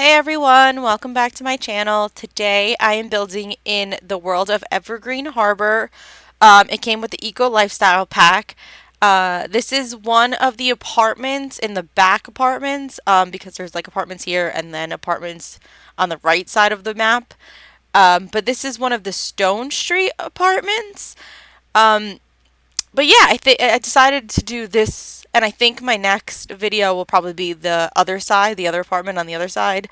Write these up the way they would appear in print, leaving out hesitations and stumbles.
Hey everyone, welcome back to my channel. Today I am building in the world of Evergreen Harbor. It came with the Eco Lifestyle Pack. This is one of the apartments in the back apartments because there's like apartments here and then apartments on the right side of the map. But this is one of the Stonestreet Apartments. Um, but yeah, I decided to do this, and I think my next video will probably be the other side, the other apartment on the other side.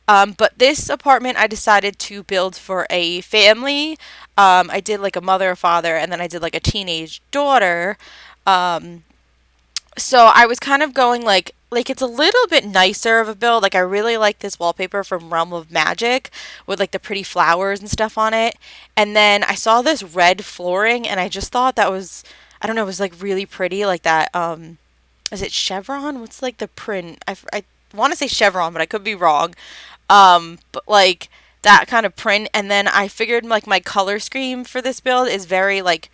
But this apartment I decided to build for a family. I did like a mother, a father, and then I did like a teenage daughter. Um, so I was kind of going like it's a little bit nicer of a build. Like I really like this wallpaper from Realm of Magic with like the pretty flowers and stuff on it. And then I saw this red flooring and I just thought that was, I don't know, it was like really pretty like that. Is it chevron? What's like the print? I want to say chevron, but I could be wrong. But like that kind of print. And then I figured like my color scheme for this build is very like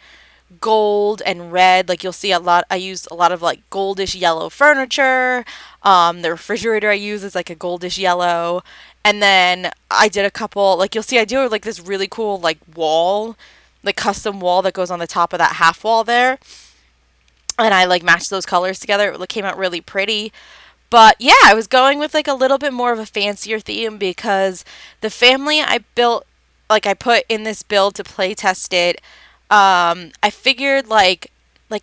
gold and red. Like you'll see a lot, I use a lot of like goldish yellow furniture. The refrigerator I use is like a goldish yellow. And then I did a couple, like you'll see I do like this really cool like wall, like custom wall that goes on the top of that half wall there. And I like matched those colors together. It came out really pretty. But yeah, I was going with like a little bit more of a fancier theme because the family I built, like I put in this build to play test it. I figured like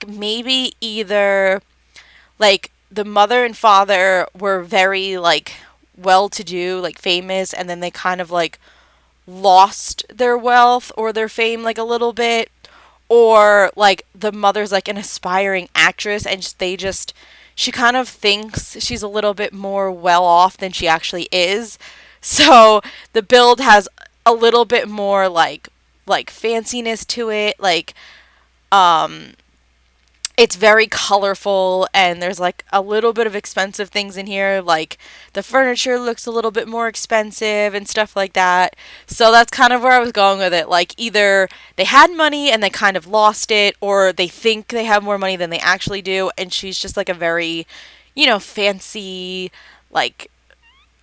maybe either like the mother and father were very like well to do, like famous, and then they kind of like lost their wealth or their fame like a little bit, or like the mother's like an aspiring actress and they just she kind of thinks she's a little bit more well off than she actually is. So the build has a little bit more like fanciness to it. Like um it's very colorful and there's like a little bit of expensive things in here, like the furniture looks a little bit more expensive and stuff like that. So that's kind of where I was going with it. Like either they had money and they kind of lost it, or they think they have more money than they actually do, and she's just like a very, fancy, like,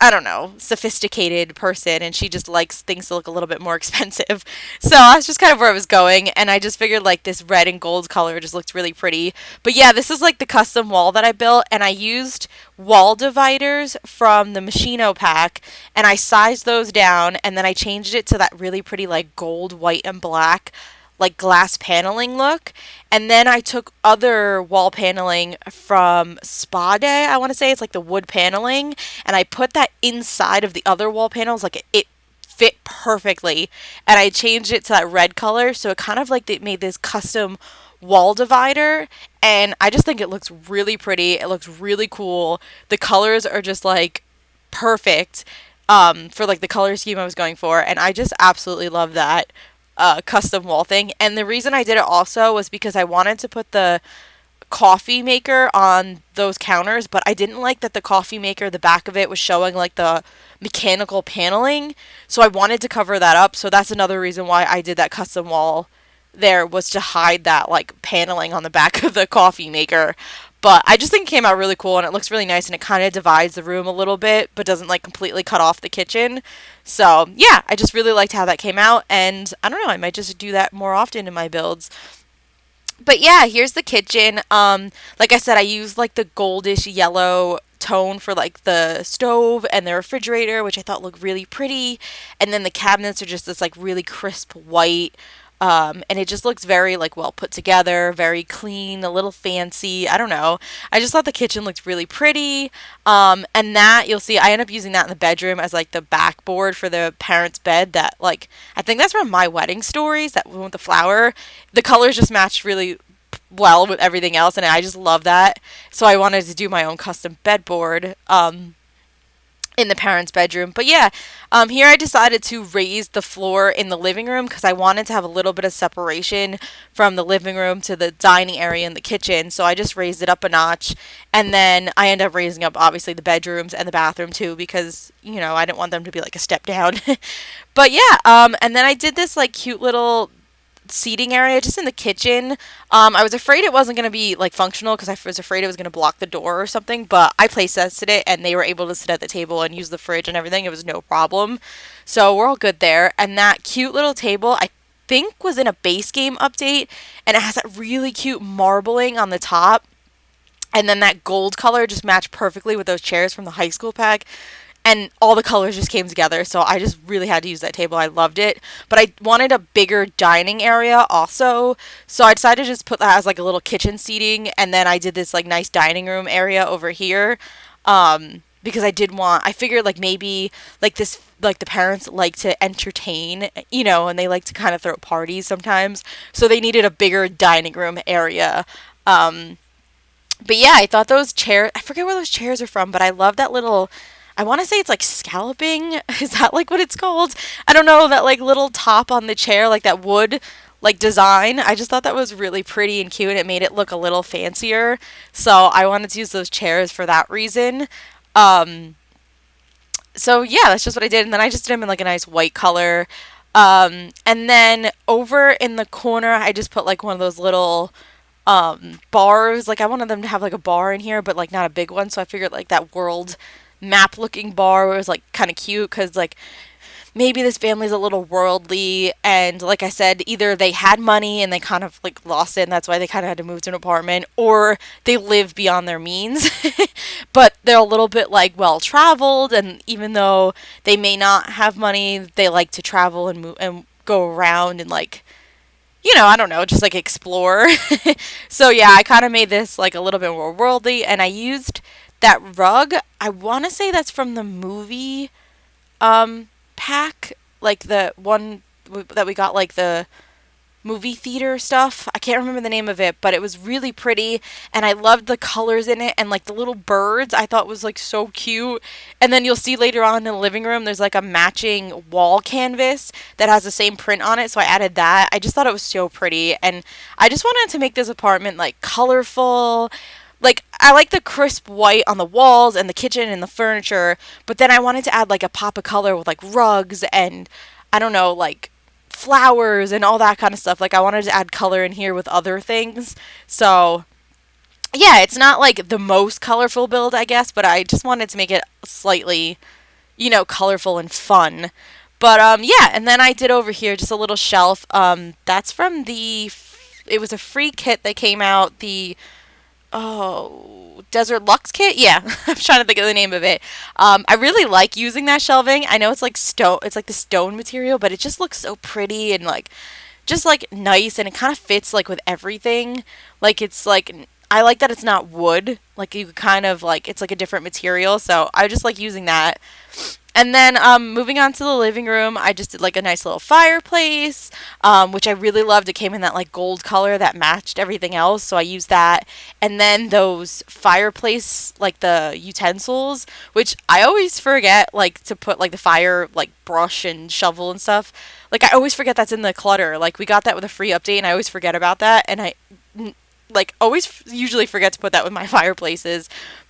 I don't know, sophisticated person, and she just likes things to look a little bit more expensive. So that's just kind of where I was going, and I just figured like this red and gold color just looked really pretty. But yeah, this is like the custom wall that I built, and I used wall dividers from the Machino pack, and I sized those down, and then I changed it to that really pretty like gold, white, and black like glass paneling look. And then I took other wall paneling from Spa Day, I want to say it's like the wood paneling, and I put that inside of the other wall panels. Like it fit perfectly, and I changed it to that red color, so it kind of like they made this custom wall divider, and I just think it looks really pretty. It looks really cool. The colors are just like perfect for like the color scheme I was going for, and I just absolutely love that custom wall thing. And the reason I did it also was because I wanted to put the coffee maker on those counters, but I didn't like that the coffee maker, the back of it was showing like the mechanical paneling. So I wanted to cover that up. So that's another reason why I did that custom wall there, was to hide that like paneling on the back of the coffee maker. But I just think it came out really cool and it looks really nice, and it kind of divides the room a little bit but doesn't like completely cut off the kitchen. So yeah, I just really liked how that came out, and I don't know, I might just do that more often in my builds. But yeah, here's the kitchen. Like I said, I used like the goldish yellow tone for like the stove and the refrigerator, which I thought looked really pretty. And then the cabinets are just this like really crisp white. And it just looks very like well put together, very clean, a little fancy. I don't know. I just thought the kitchen looked really pretty. And that you'll see, I end up using that in the bedroom as like the backboard for the parents' bed. That like I think that's from My Wedding Stories. That one with the flower. The colors just matched really well with everything else, and I just love that. So I wanted to do my own custom bedboard. In the parents' bedroom. But yeah, here I decided to raise the floor in the living room because I wanted to have a little bit of separation from the living room to the dining area and the kitchen. So I just raised it up a notch, and then I ended up raising up obviously the bedrooms and the bathroom too, because I didn't want them to be like a step down. But yeah, and then I did this like cute little seating area just in the kitchen. I was afraid it wasn't going to be like functional because I was afraid it was going to block the door or something, but I place tested it and they were able to sit at the table and use the fridge and everything. It was no problem. So we're all good there. And that cute little table, I think was in a base game update, and it has that really cute marbling on the top. And then that gold color just matched perfectly with those chairs from the high school pack. And all the colors just came together, so I just really had to use that table. I loved it, but I wanted a bigger dining area also, so I decided to just put that as like a little kitchen seating, and then I did this like nice dining room area over here, because I figured like maybe like this, like the parents like to entertain, and they like to kind of throw parties sometimes, so they needed a bigger dining room area. But yeah, I thought those chairs, I forget where those chairs are from, but I love that little, I want to say it's like scalloping. Is that like what it's called? I don't know, that like little top on the chair, like that wood like design. I just thought that was really pretty and cute. It made it look a little fancier. So I wanted to use those chairs for that reason. Um, so yeah, that's just what I did. And then I just did them in like a nice white color. And then over in the corner, I just put like one of those little bars. Like I wanted them to have like a bar in here, but like not a big one. So I figured like that world map looking bar was like kind of cute because like maybe this family's a little worldly, and like I said, either they had money and they kind of like lost it and that's why they kind of had to move to an apartment, or they live beyond their means but they're a little bit like well traveled, and even though they may not have money, they like to travel and move and go around and like, I don't know, just like explore. So yeah, I kind of made this like a little bit more worldly, and I used that rug. I want to say that's from the movie pack, like the one that we got, like the movie theater stuff. I can't remember the name of it, but it was really pretty, and I loved the colors in it, and like the little birds I thought was like so cute. And then you'll see later on in the living room there's like a matching wall canvas that has the same print on it, so I added that. I just thought it was so pretty, and I just wanted to make this apartment like colorful. Like I like the crisp white on the walls and the kitchen and the furniture, but then I wanted to add like a pop of color with like rugs and I don't know, like flowers and all that kind of stuff. Like I wanted to add color in here with other things. So yeah, it's not like the most colorful build, I guess, but I just wanted to make it slightly, colorful and fun. But yeah, and then I did over here just a little shelf. That's from it was a free kit that came out, the Desert Lux kit? Yeah, I'm trying to think of the name of it. I really like using that shelving. I know it's like stone, it's like the stone material, but it just looks so pretty and like, just like nice, and it kind of fits like with everything. Like it's like, I like that it's not wood. Like you kind of like, it's like a different material, so I just like using that. And then moving on to the living room, I just did like a nice little fireplace, which I really loved. It came in that like gold color that matched everything else, so I used that. And then those fireplace, like the utensils, which I always forget like to put like the fire like brush and shovel and stuff. Like I always forget that's in the clutter. Like we got that with a free update, and I always forget about that. And like always usually forget to put that with my fireplaces.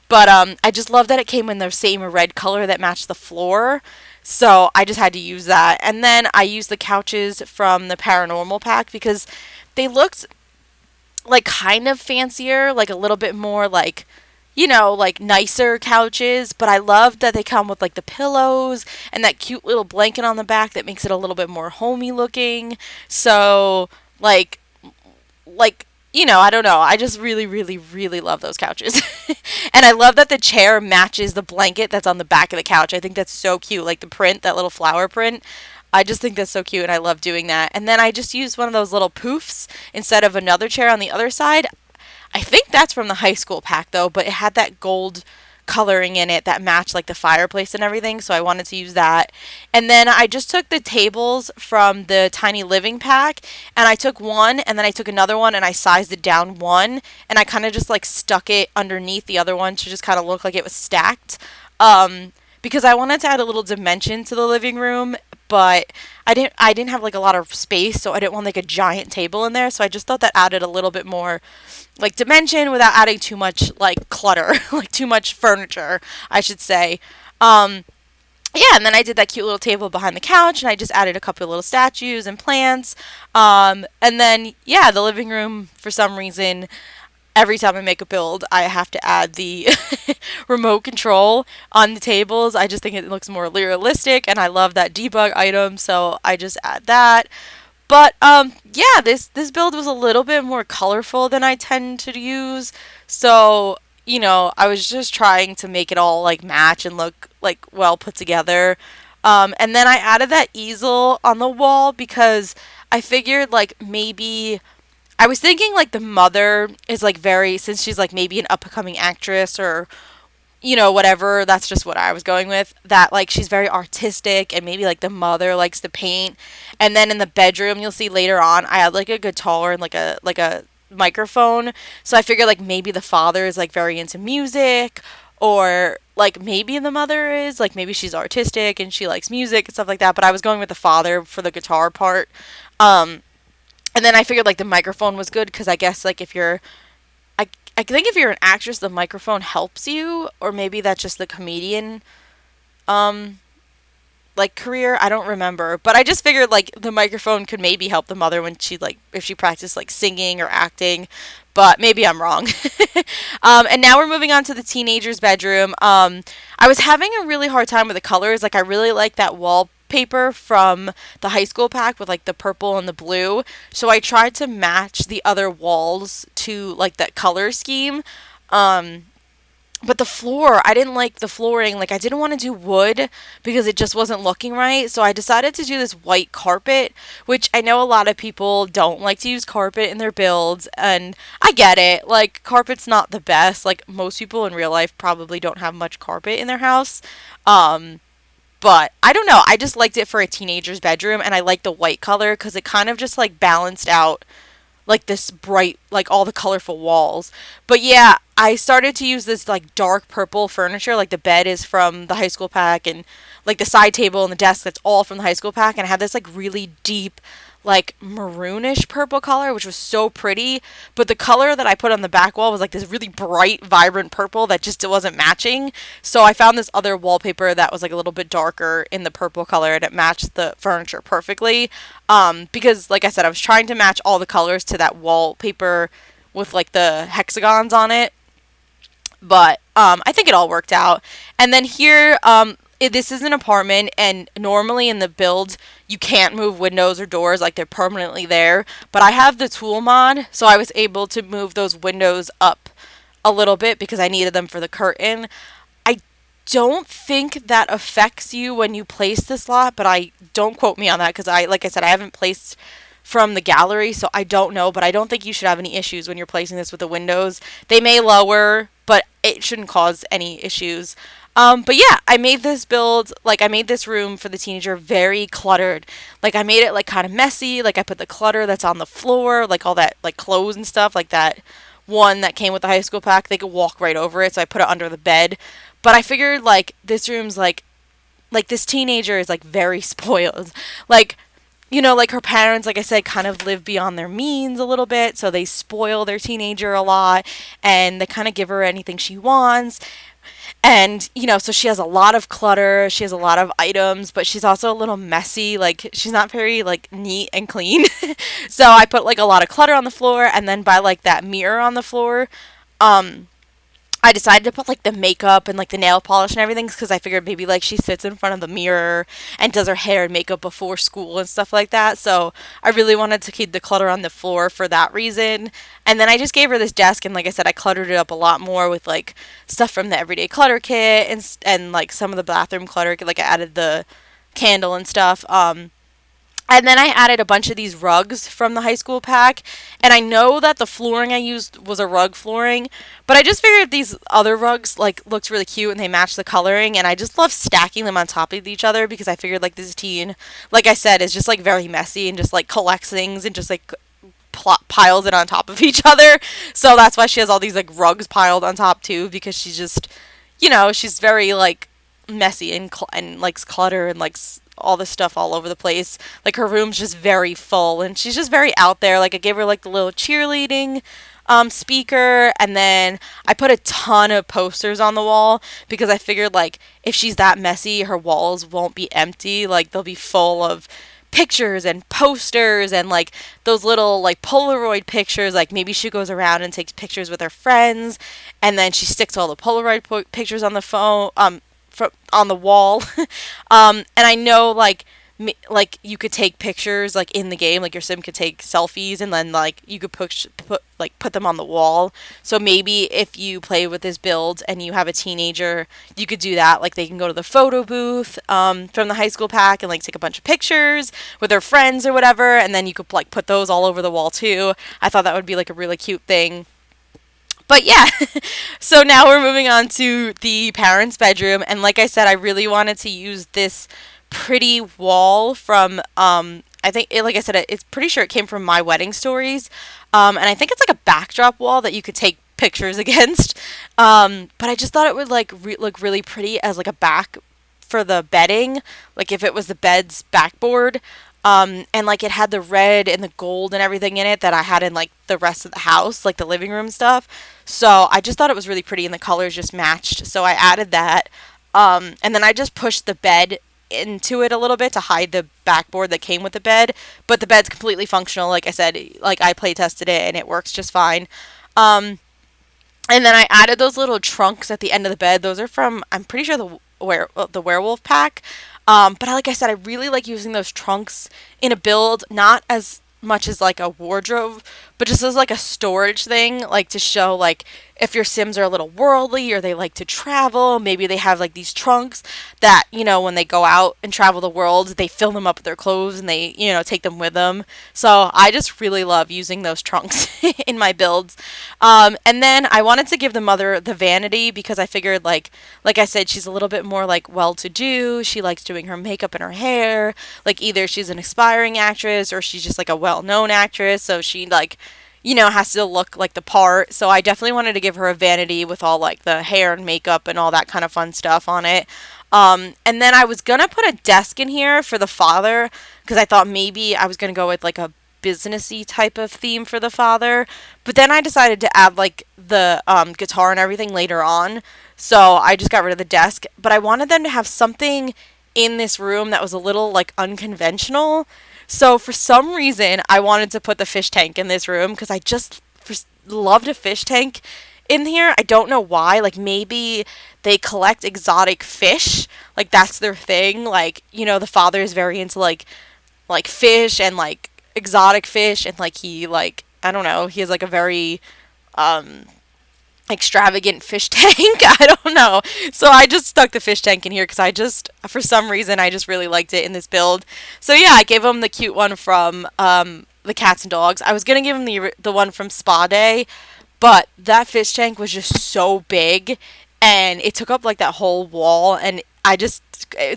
But I just love that it came in the same red color that matched the floor. So I just had to use that. And then I used the couches from the paranormal pack because they looked like kind of fancier, like a little bit more like, like nicer couches. But I love that they come with like the pillows and that cute little blanket on the back that makes it a little bit more homey looking. So like I don't know. I just really, really, really love those couches. And I love that the chair matches the blanket that's on the back of the couch. I think that's so cute. Like the print, that little flower print. I just think that's so cute, and I love doing that. And then I just used one of those little poofs instead of another chair on the other side. I think that's from the high school pack, though, but it had that gold coloring in it that matched like the fireplace and everything, so I wanted to use that. And then I just took the tables from the tiny living pack, and I took one and then I took another one and I sized it down one, and I kind of just like stuck it underneath the other one to just kind of look like it was stacked, because I wanted to add a little dimension to the living room, but I didn't have like a lot of space, so I didn't want like a giant table in there, so I just thought that added a little bit more like dimension without adding too much like clutter, like too much furniture, I should say. yeah, and then I did that cute little table behind the couch, and I just added a couple of little statues and plants. And then, yeah, the living room, for some reason, every time I make a build, I have to add the remote control on the tables. I just think it looks more realistic, and I love that debug item, so I just add that. But yeah, this build was a little bit more colorful than I tend to use. So, I was just trying to make it all like match and look like well put together. And then I added that easel on the wall because I figured like maybe I was thinking like the mother is like very, since she's like maybe an upcoming actress or whatever, that's just what I was going with. That like she's very artistic and maybe like the mother likes to paint. And then in the bedroom, you'll see later on, I had like a guitar and like a microphone. So I figured like maybe the father is like very into music, or like maybe the mother is like maybe she's artistic and she likes music and stuff like that. But I was going with the father for the guitar part. Um and then I figured like the microphone was good because I guess like if you're I think if you're an actress, the microphone helps you, or maybe that's just the comedian, um, like career. I don't remember, but I just figured like the microphone could maybe help the mother when she like if she practiced like singing or acting, but maybe I'm wrong. And now we're moving on to the teenager's bedroom. I was having a really hard time with the colors. Like I really like that wallpaper from the high school pack with like the purple and the blue. So I tried to match the other walls to like that color scheme. Um, but the floor, I didn't like the flooring. Like I didn't want to do wood because it just wasn't looking right. So I decided to do this white carpet, which I know a lot of people don't like to use carpet in their builds, and I get it. Like carpet's not the best. Like most people in real life probably don't have much carpet in their house. Um but I don't know. I just liked it for a teenager's bedroom, and I liked the white color because it kind of just like balanced out like this bright, like all the colorful walls. But yeah, I started to use this like dark purple furniture. Like the bed is from the high school pack, and like the side table and the desk, that's all from the high school pack. And I had this like really deep, like maroonish purple color, which was so pretty. But the color that I put on the back wall was like this really bright, vibrant purple that just wasn't matching. So I found this other wallpaper that was like a little bit darker in the purple color, and it matched the furniture perfectly. Because like I said, I was trying to match all the colors to that wallpaper with like the hexagons on it. But I think it all worked out. And then here, this is an apartment, and normally in the build, you can't move windows or doors, like they're permanently there. But I have the tool mod, so I was able to move those windows up a little bit because I needed them for the curtain. I don't think that affects you when you place this lot, but I don't quote me on that because like I said, I haven't placed from the gallery, so I don't know, but I don't think you should have any issues when you're placing this with the windows. They may lower, but it shouldn't cause any issues. But yeah, I made this build, like I made this room for the teenager very cluttered. Like I made it like kind of messy, like I put the clutter that's on the floor, like all that like clothes and stuff, like that one that came with the high school pack, they could walk right over it, so I put it under the bed. But I figured like this room's like this teenager is like very spoiled. Like like her parents, like I said, kind of live beyond their means a little bit, so they spoil their teenager a lot, and they kind of give her anything she wants. And, so she has a lot of clutter, she has a lot of items, but she's also a little messy. Like, she's not very, like, neat and clean. So I put, like, a lot of clutter on the floor, and then by, like, that mirror on the floor, um, I decided to put like the makeup and like the nail polish and everything because I figured maybe like she sits in front of the mirror and does her hair and makeup before school and stuff like that. So I really wanted to keep the clutter on the floor for that reason. And then I just gave her this desk, and like I said, I cluttered it up a lot more with like stuff from the everyday clutter kit, and like some of the bathroom clutter, like I added the candle and stuff. And then I added a bunch of these rugs from the high school pack. And I know that the flooring I used was a rug flooring, but I just figured these other rugs like looked really cute and they matched the coloring, and I just love stacking them on top of each other because I figured like this teen, like I said, is just like very messy and just like collects things and just like piles it on top of each other. So that's why she has all these like rugs piled on top too, because she's just, she's very like messy and likes clutter and likes all this stuff all over the place. Like her room's just very full, and she's just very out there. Like I gave her like the little cheerleading speaker, and then I put a ton of posters on the wall because I figured like if she's that messy, her walls won't be empty. Like they'll be full of pictures and posters and like those little like Polaroid pictures. Like maybe she goes around and takes pictures with her friends, and then she sticks all the Polaroid pictures on the phone on the wall. And I know like you could take pictures like in the game, like your sim could take selfies and then like you could put them on the wall. So maybe if you play with this build and you have a teenager, you could do that. Like they can go to the photo booth from the high school pack and like take a bunch of pictures with their friends or whatever, and then you could like put those all over the wall too. I thought that would be like a really cute thing. But yeah, so now we're moving on to the parents' bedroom, and like I said, I really wanted to use this pretty wall from I think like I said, it's pretty sure it came from My Wedding Stories, and I think it's like a backdrop wall that you could take pictures against. But I just thought it would like look really pretty as like a back for the bedding, like if it was the bed's backboard. And like it had the red and the gold and everything in it that I had in like the rest of the house, like the living room stuff. So I just thought it was really pretty and the colors just matched. So I added that. And then I just pushed the bed into it a little bit to hide the backboard that came with the bed. But the bed's completely functional. Like I said, like I play tested it and it works just fine. And then I added those little trunks at the end of the bed. Those are from, I'm pretty sure, the werewolf pack. But like I said, I really like using those trunks in a build, not as much as like a wardrobe, but just as like a storage thing, like to show like if your Sims are a little worldly or they like to travel, maybe they have like these trunks that, you know, when they go out and travel the world, they fill them up with their clothes and they, you know, take them with them. So I just really love using those trunks in my builds. And then I wanted to give the mother the vanity because I figured like I said, she's a little bit more like well-to-do. She likes doing her makeup and her hair. Like either she's an aspiring actress or she's just like a well-known actress. So she like, you know, has to look like the part. So I definitely wanted to give her a vanity with all like the hair and makeup and all that kind of fun stuff on it. And then I was gonna put a desk in here for the father because I thought maybe I was gonna go with like a businessy type of theme for the father. But then I decided to add like the guitar and everything later on. So I just got rid of the desk. But I wanted them to have something in this room that was a little like unconventional. So for some reason, I wanted to put the fish tank in this room because I just loved a fish tank in here. I don't know why. Like maybe they collect exotic fish. Like that's their thing. Like, you know, the father is very into like fish and like exotic fish and like he like I don't know, he has like a very extravagant fish tank. I don't know. So I just stuck the fish tank in here because I just, for some reason, I just really liked it in this build. So yeah, I gave him the cute one from the cats and dogs. I was gonna give him the one from Spa Day, but that fish tank was just so big and it took up like that whole wall, and I just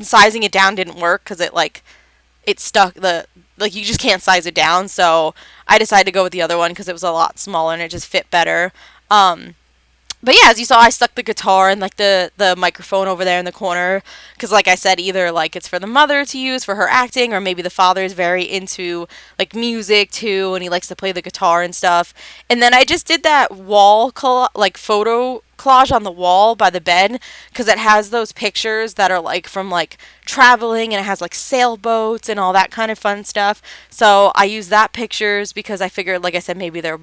sizing it down didn't work because it stuck the like you just can't size it down. So I decided to go with the other one because it was a lot smaller and it just fit better. But yeah, as you saw, I stuck the guitar and like the microphone over there in the corner because, like I said, either like it's for the mother to use for her acting, or maybe the father is very into like music too, and he likes to play the guitar and stuff. And then I just did that like photo collage on the wall by the bed because it has those pictures that are like from like traveling, and it has like sailboats and all that kind of fun stuff. So I use that pictures because I figured, like I said, maybe they're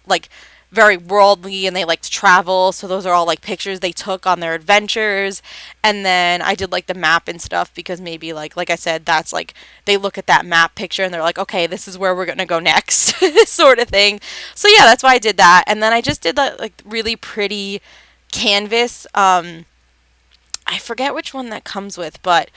like very worldly and they like to travel, so those are all like pictures they took on their adventures. And then I did like the map and stuff because maybe like I said, that's like they look at that map picture and they're like, okay, this is where we're gonna go next sort of thing. So yeah, that's why I did that. And then I just did that like really pretty canvas. I forget which one that comes with, but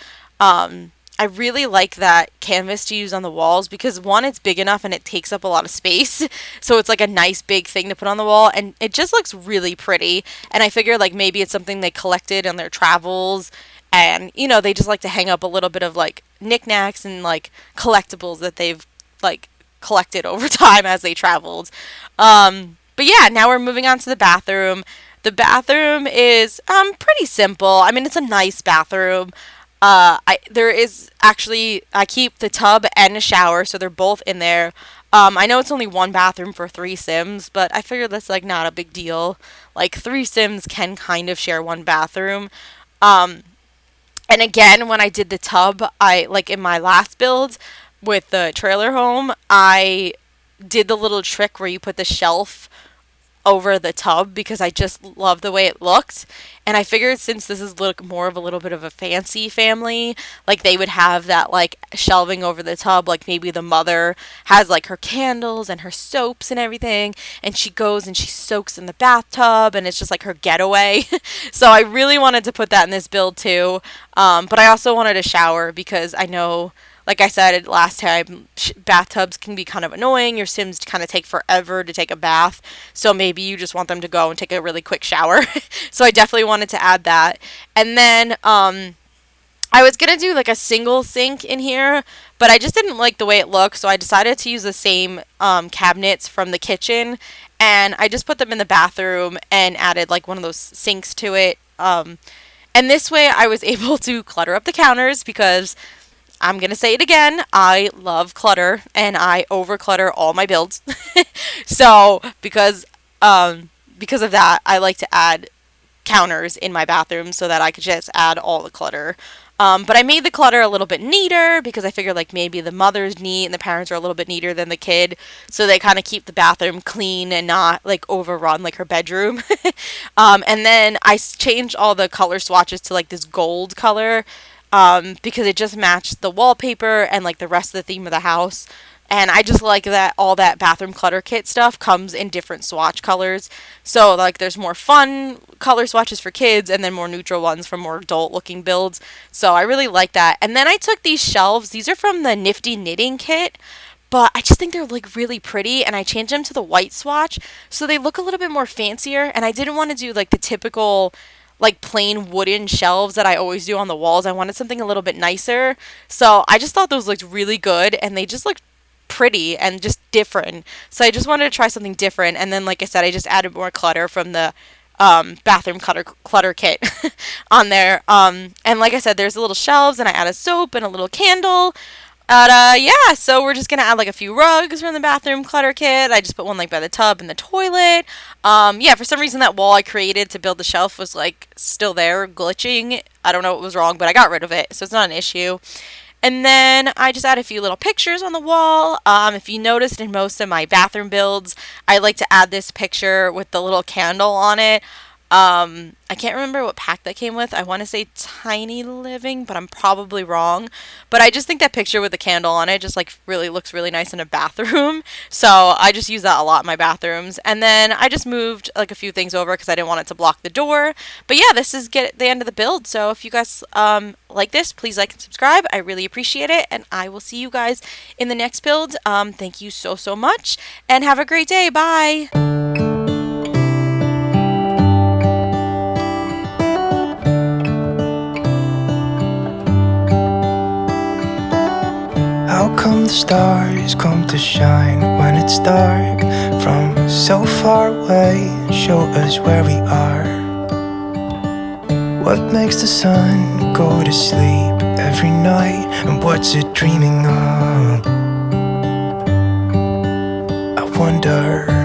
I really like that canvas to use on the walls because one, it's big enough and it takes up a lot of space. So it's like a nice big thing to put on the wall and it just looks really pretty. And I figure like maybe it's something they collected on their travels, and you know, they just like to hang up a little bit of like knickknacks and like collectibles that they've like collected over time as they traveled. But yeah, now we're moving on to the bathroom. The bathroom is pretty simple. I mean, it's a nice bathroom. I keep the tub and a shower, so they're both in there. I know it's only one bathroom for 3 Sims, but I figured that's like not a big deal. Like 3 Sims can kind of share one bathroom. Um, and again, when I did the tub, I like in my last build with the trailer home, I did the little trick where you put the shelf over the tub because I just love the way it looked. And I figured since this is look more of a little bit of a fancy family, like they would have that like shelving over the tub, like maybe the mother has like her candles and her soaps and everything, and she goes and she soaks in the bathtub and it's just like her getaway. So I really wanted to put that in this build too. But I also wanted a shower because I know, like I said last time, bathtubs can be kind of annoying. Your Sims kind of take forever to take a bath. So maybe you just want them to go and take a really quick shower. So I definitely wanted to add that. And then I was going to do like a single sink in here, but I just didn't like the way it looked. So I decided to use the same cabinets from the kitchen. And I just put them in the bathroom and added like one of those sinks to it. And this way I was able to clutter up the counters because I'm going to say it again. I love clutter and I over clutter all my builds. So because of that, I like to add counters in my bathroom so that I could just add all the clutter. But I made the clutter a little bit neater because I figured like maybe the mother's neat and the parents are a little bit neater than the kid. So they kind of keep the bathroom clean and not like overrun like her bedroom. And then I changed all the color swatches to like this gold color. Because it just matched the wallpaper and like the rest of the theme of the house. And I just like that all that bathroom clutter kit stuff comes in different swatch colors. So like there's more fun color swatches for kids and then more neutral ones for more adult looking builds. So I really like that. And then I took these shelves. These are from the Nifty Knitting Kit. But I just think they're like really pretty and I changed them to the white swatch so they look a little bit more fancier. And I didn't want to do like the typical like plain wooden shelves that I always do on the walls. I wanted something a little bit nicer. So I just thought those looked really good and they just looked pretty and just different. So I just wanted to try something different. And then, like I said, I just added more clutter from the bathroom clutter kit on there. And like I said, there's a little shelves and I added soap and a little candle. Yeah, so we're just gonna add like a few rugs from the bathroom clutter kit. I just put one like by the tub and the toilet. Yeah, for some reason that wall I created to build the shelf was like still there, glitching. I don't know what was wrong, but I got rid of it, so it's not an issue. And then I just add a few little pictures on the wall. If you noticed in most of my bathroom builds, I like to add this picture with the little candle on it. I can't remember what pack that came with. I want to say Tiny Living, but I'm probably wrong. But I just think that picture with the candle on it just like really looks really nice in a bathroom. So I just use that a lot in my bathrooms. And then I just moved like a few things over because I didn't want it to block the door. But yeah, this is the end of the build. So if you guys like this, please like and subscribe. I really appreciate it. And I will see you guys in the next build. Thank you so much and have a great day. Bye. How come the stars come to shine when it's dark from so far away and show us where we are? What makes the sun go to sleep every night and what's it dreaming of? I wonder.